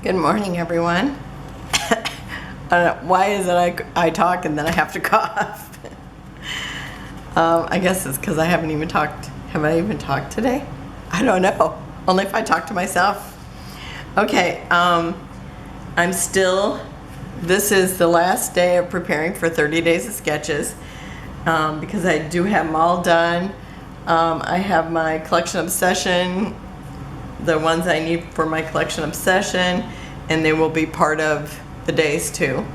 Good morning, everyone. Why is it I talk and then I have to cough? I guess it's because I haven't even talked. Have I even talked today? I don't know. Only if I talk to myself. Okay, this is the last day of preparing for 30 days of sketches because I do have them all done. I have my collection obsession, the ones I need for my collection obsession, and they will be part of the days too.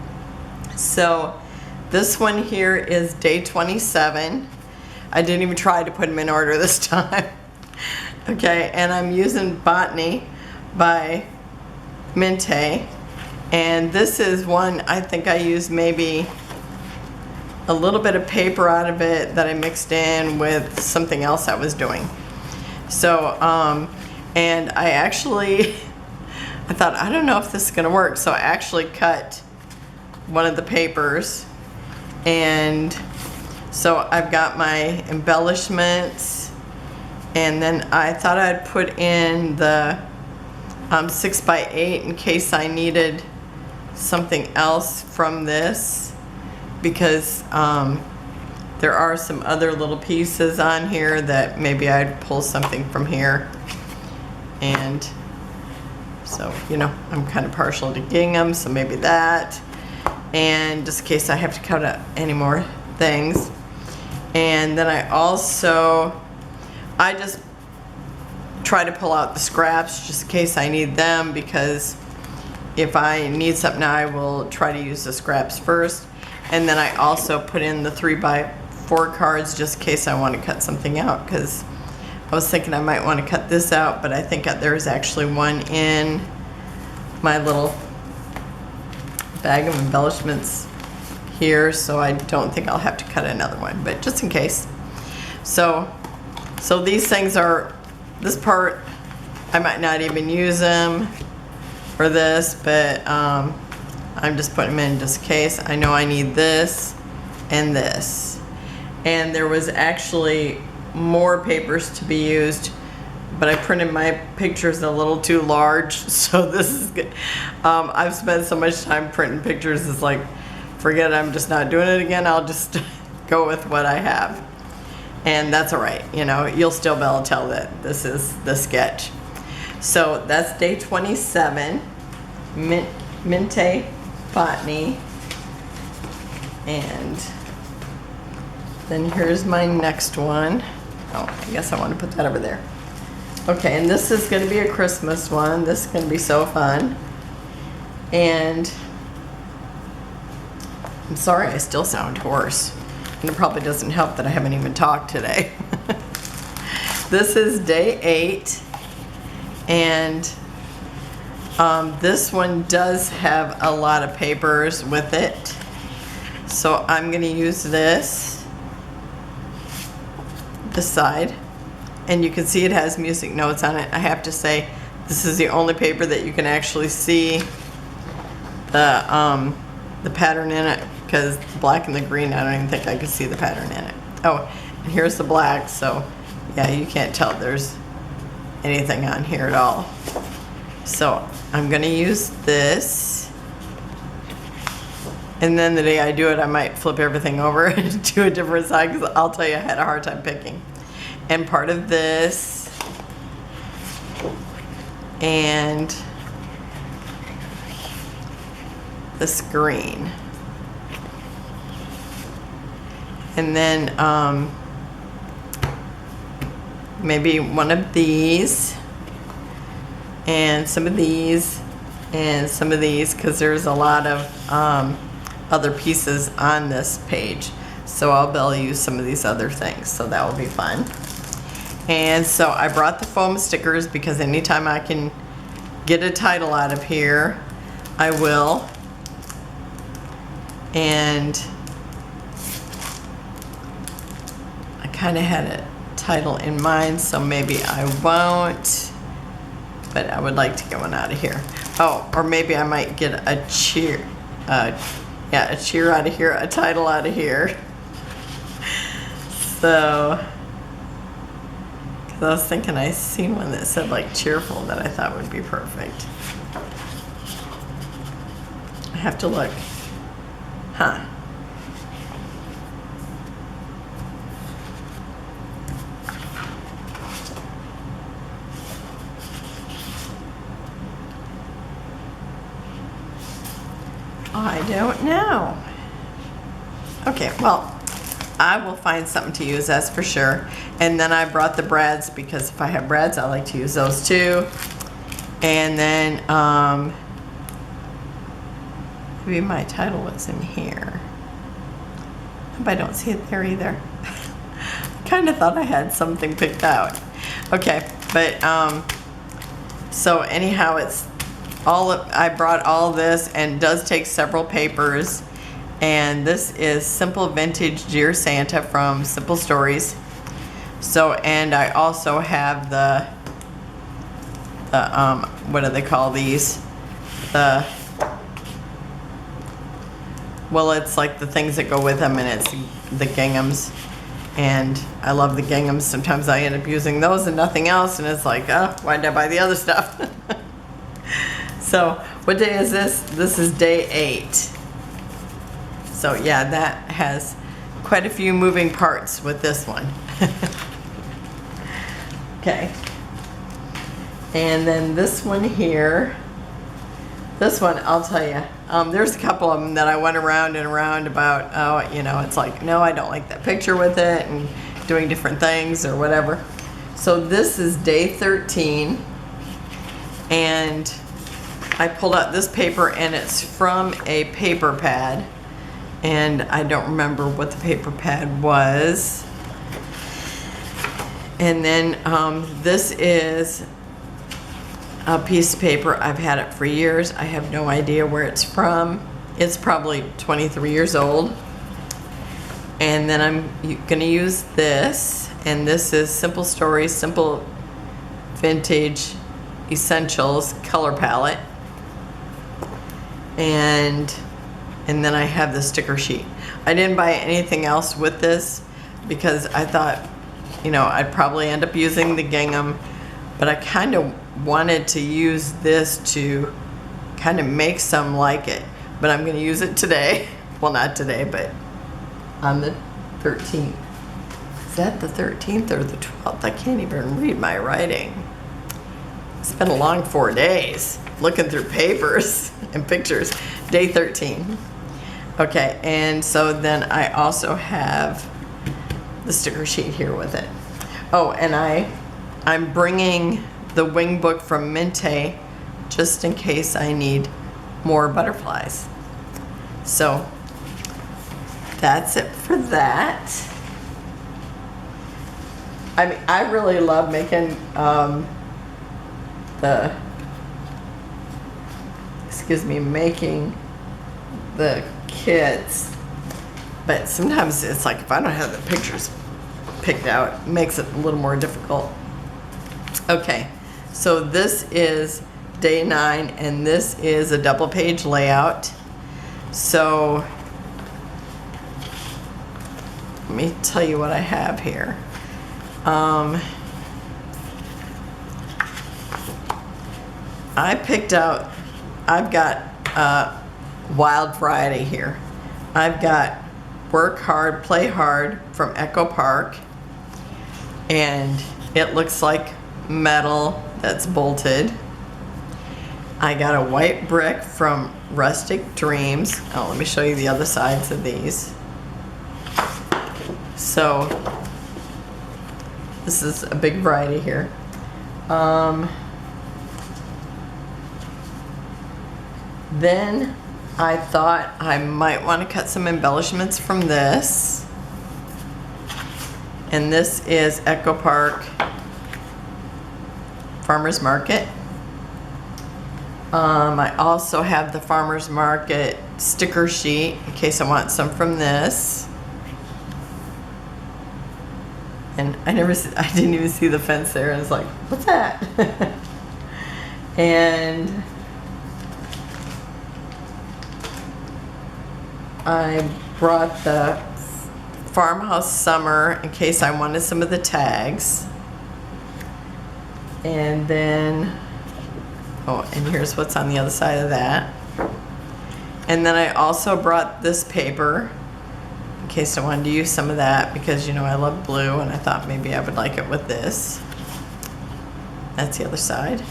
So this one here is day 27. I didn't even try to put them in order this time. Okay, and I'm using Botany by Minte, and this is one I think I used maybe a little bit of paper out of it that I mixed in with something else I was doing. So and I actually I thought, I don't know if this is gonna work, so I actually cut one of the papers, and so I've got my embellishments, and then I thought I'd put in the 6x8 in case I needed something else from this, because there are some other little pieces on here that maybe I'd pull something from here. And so, you know, I'm kind of partial to gingham, so maybe that. And just in case I have to cut out any more things. And then I just try to pull out the scraps just in case I need them, because if I need something, I will try to use the scraps first. And then I also put in the 3x4 cards just in case I want to cut something out, because I was thinking I might want to cut this out, but I think there's actually one in my little bag of embellishments here, so I don't think I'll have to cut another one, but just in case. So these things are, this part, I might not even use them for this, but I'm just putting them in just in case. I know I need this and this. And there was actually more papers to be used, but I printed my pictures a little too large, so this is good. I've spent so much time printing pictures, it's like, forget it, I'm just not doing it again. I'll just go with what I have. And that's all right, you know, you'll still be able to tell that this is the sketch. So that's day 27, Minte Botany. And then here's my next one. Oh, I guess I want to put that over there. Okay, and this is going to be a Christmas one. This is going to be so fun. And I'm sorry, I still sound hoarse. And it probably doesn't help that I haven't even talked today. This is day 8. And this one does have a lot of papers with it. So I'm going to use this side, and you can see it has music notes on it. I have to say, this is the only paper that you can actually see the pattern in it, because the black and the green, I don't even think I can see the pattern in it. Oh, and here's the black, so yeah, you can't tell there's anything on here at all. So I'm gonna use this, and then the day I do it, I might flip everything over to a different side, because I'll tell you, I had a hard time picking. And part of this, and this green. And then maybe one of these, and some of these, and some of these, because there's a lot of other pieces on this page. So I'll be able to use some of these other things, so that will be fun. And so I brought the foam stickers because anytime I can get a title out of here, I will. And I kind of had a title in mind, so maybe I won't, but I would like to get one out of here. Oh, or maybe I might get a cheer, a cheer out of here, a title out of here. So, because I was thinking I seen one that said like cheerful that I thought would be perfect. have to look. Huh. I don't know. Okay, well, I will find something to use, that's for sure. And then I brought the brads because if I have brads, I like to use those too. And then maybe my title was in here. Hope I don't see it there either. I kind of thought I had something picked out. Okay, but so anyhow, it's all of, I brought all this, and it does take several papers. And this is Simple Vintage Dear Santa from Simple Stories. So, and I also have the what do they call these? Well, it's like the things that go with them, and it's the ginghams. And I love the ginghams. Sometimes I end up using those and nothing else, and it's like, oh, why did I buy the other stuff? So, what day is this? This is day 8. So yeah, that has quite a few moving parts with this one. Okay. And then this one here, this one, I'll tell you, there's a couple of them that I went around and around about, oh, you know, it's like, no, I don't like that picture with it, and doing different things or whatever. So this is day 13, and I pulled out this paper, and it's from a paper pad. And I don't remember what the paper pad was. And then this is a piece of paper. I've had it for years. I have no idea where it's from. It's probably 23 years old. And then I'm gonna use this. And this is Simple Stories, Simple Vintage Essentials color palette. And then I have the sticker sheet. I didn't buy anything else with this because I thought, you know, I'd probably end up using the gingham, but I kind of wanted to use this to kind of make some like it. But I'm going to use it today. Well, not today, but on the 13th. Is that the 13th or the 12th? I can't even read my writing. It's been a long 4 days looking through papers and pictures. Day 13. Okay, and so then I also have the sticker sheet here with it. Oh, and I'm bringing the wing book from Minte just in case I need more butterflies. So that's it for that. I mean, I really love making making the kits, but sometimes it's like if I don't have the pictures picked out, it makes it a little more difficult. Okay, so this is day 9, and this is a double page layout. So let me tell you what I have here. I picked out, I've got wild variety here. I've got Work Hard, Play Hard from Echo Park, and it looks like metal that's bolted. I got a white brick from Rustic Dreams. Oh, let me show you the other sides of these. So this is a big variety here. Then I thought I might want to cut some embellishments from this. And this is Echo Park Farmers Market. I also have the Farmers Market sticker sheet in case I want some from this. And I didn't even see the fence there, and it's like, what's that? And I brought the Farmhouse Summer in case I wanted some of the tags. And then, oh, and here's what's on the other side of that. And then I also brought this paper in case I wanted to use some of that because, you know, I love blue and I thought maybe I would like it with this. That's the other side.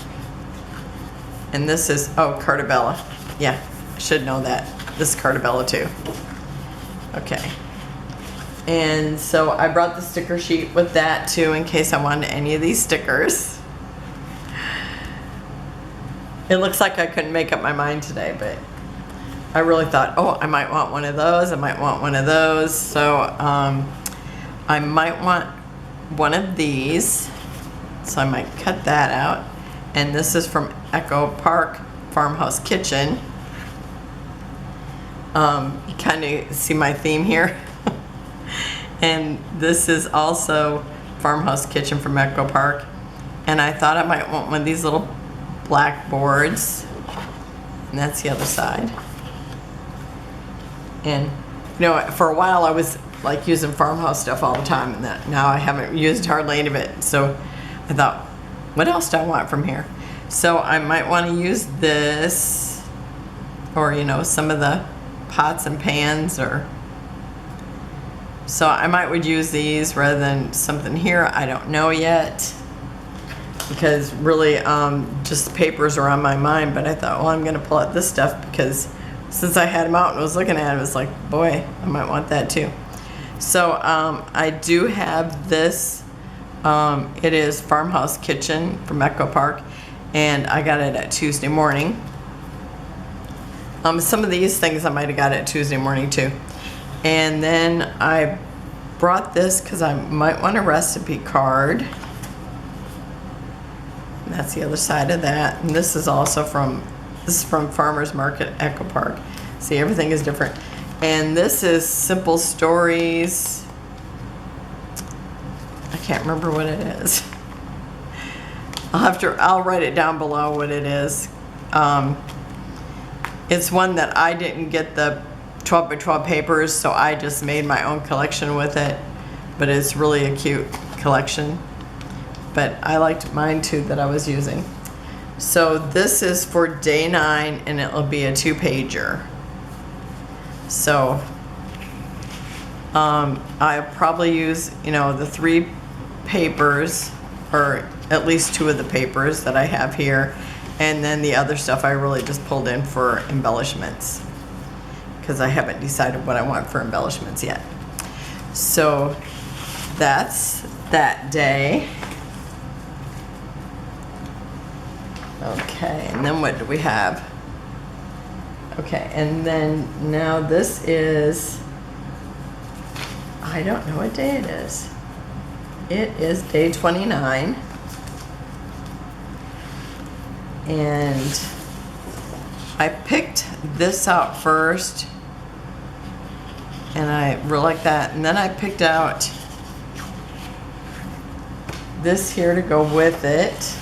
And this is, oh, Cartabella. Yeah, I should know that. This is Cartabella too. Okay. And so I brought the sticker sheet with that too in case I wanted any of these stickers. It looks like I couldn't make up my mind today, but I really thought, oh, I might want one of those. I might want one of those. So I might want one of these. So I might cut that out. And this is from Echo Park Farmhouse Kitchen. You kind of see my theme here. And this is also Farmhouse Kitchen from Echo Park. And I thought I might want one of these little black boards. And that's the other side. And you know, for a while I was like using farmhouse stuff all the time, and that now I haven't used hardly any of it. So I thought, what else do I want from here? So I might want to use this, or you know, some of the pots and pans, or so I might would use these rather than something here. I don't know yet, because really just papers are on my mind. But I thought, well, I'm gonna pull out this stuff because since I had them out and was looking at it, I was like, boy, I might want that too. So I do have this. It is Farmhouse Kitchen from Echo Park, and I got it at Tuesday morning. Some of these things I might have got at Tuesday morning too. And then I brought this because I might want a recipe card. And that's the other side of that. And this is also from Farmers Market Echo Park. See, everything is different. And this is Simple Stories. I can't remember what it is. I'll write it down below what it is. It's one that I didn't get the 12 by 12 papers, so I just made my own collection with it. But it's really a cute collection. But I liked mine too that I was using. So this is for day 9, and it'll be a 2-pager. So I probably use, you know, the 3 papers, or at least 2 of the papers that I have here, and then the other stuff I really just pulled in for embellishments, because I haven't decided what I want for embellishments yet. So that's that day. Okay, and then what do we have? Okay, and then now this is, I don't know what day it is. It is day 29. And I picked this out first, and I really like that. And then I picked out this here to go with it.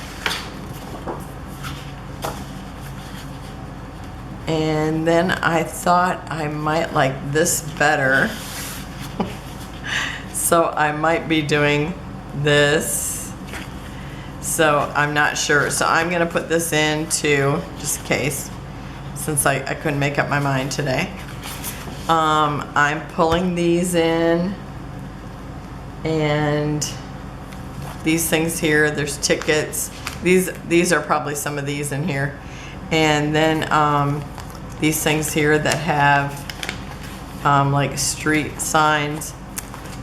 And then I thought I might like this better. So I might be doing this. So I'm not sure. So I'm gonna put this in too, just in case, since I couldn't make up my mind today. I'm pulling these in, and these things here, there's tickets. These are probably some of these in here. And then these things here that have like street signs.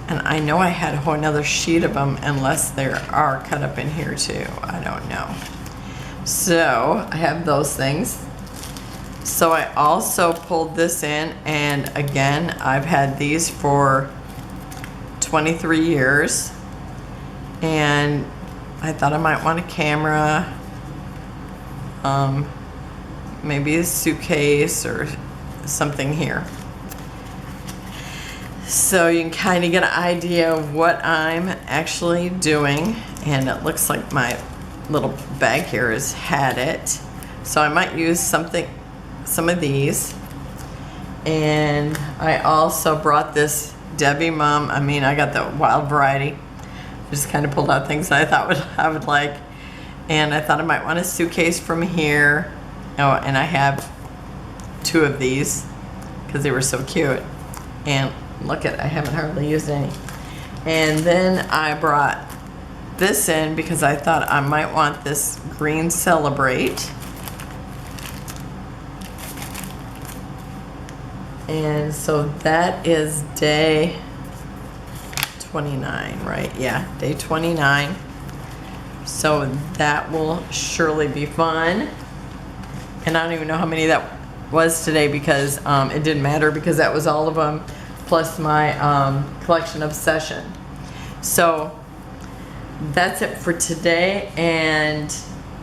And I know I had a whole another sheet of them, unless there are cut up in here too. I don't know. So I have those things. So I also pulled this in, and again, I've had these for 23 years. And I thought I might want a camera, maybe a suitcase or something here. So you can kind of get an idea of what I'm actually doing. And it looks like my little bag here has had it. So I might use some of these. And I also brought this Debbie Mum. I mean, I got the wild variety. Just kind of pulled out things that I thought I would like. And I thought I might want a suitcase from here. Oh, and I have 2 of these because they were so cute. And look at, I haven't hardly used any. And then I brought this in because I thought I might want this green Celebrate. And so that is day 29, right? Yeah, day 29. So that will surely be fun. And I don't even know how many that was today because it didn't matter because that was all of them plus my collection obsession. So that's it for today, and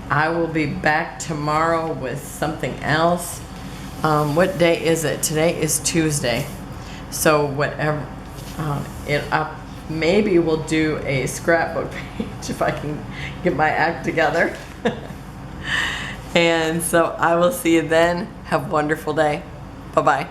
I will be back tomorrow with something else. What day is it? Today is Tuesday. So whatever, maybe we'll do a scrapbook page if I can get my act together. And so I will see you then. Have a wonderful day. Bye-bye.